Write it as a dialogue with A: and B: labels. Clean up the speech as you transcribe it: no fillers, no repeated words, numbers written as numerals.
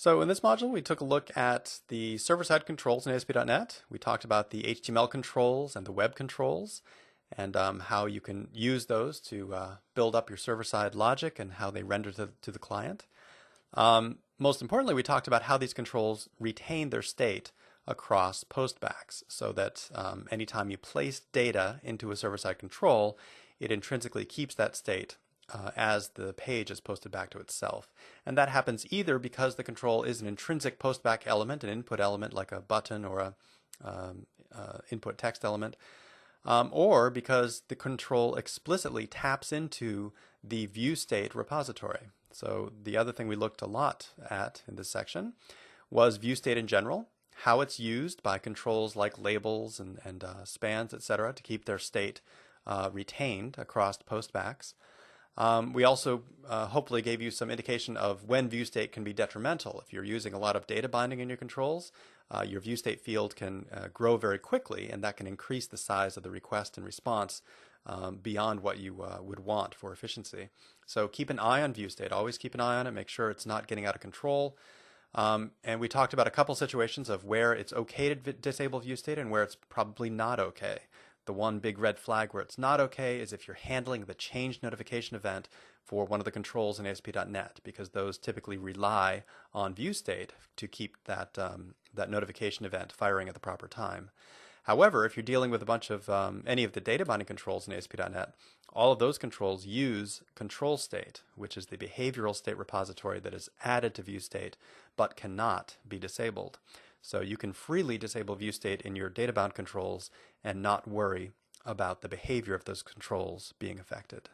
A: So in this module, we took a look at the server-side controls in ASP.NET. We talked about the HTML controls and the web controls and how you can use those to build up your server-side logic and how they render to the client. Most importantly, we talked about how these controls retain their state across postbacks so that anytime you place data into a server-side control, it intrinsically keeps that state as the page is posted back to itself. And that happens either because the control is an intrinsic postback element, an input element like a button or a input text element, or because the control explicitly taps into the view state repository. So the other thing we looked a lot at in this section was view state in general, how it's used by controls like labels and spans, etc., to keep their state retained across postbacks. We also hopefully gave you some indication of when view state can be detrimental. If you're using a lot of data binding in your controls, your view state field can grow very quickly, and that can increase the size of the request and response beyond what you would want for efficiency. So keep an eye on view state. Always keep an eye on it. Make sure it's not getting out of control. And we talked about a couple situations of where it's okay to disable view state and where it's probably not okay. The one big red flag where it's not okay is if you're handling the change notification event for one of the controls in ASP.NET, because those typically rely on view state to keep that, that notification event firing at the proper time. However, if you're dealing with a bunch of any of the data binding controls in ASP.NET, all of those controls use control state, which is the behavioral state repository that is added to view state but cannot be disabled. So you can freely disable view state in your data bound controls and not worry about the behavior of those controls being affected.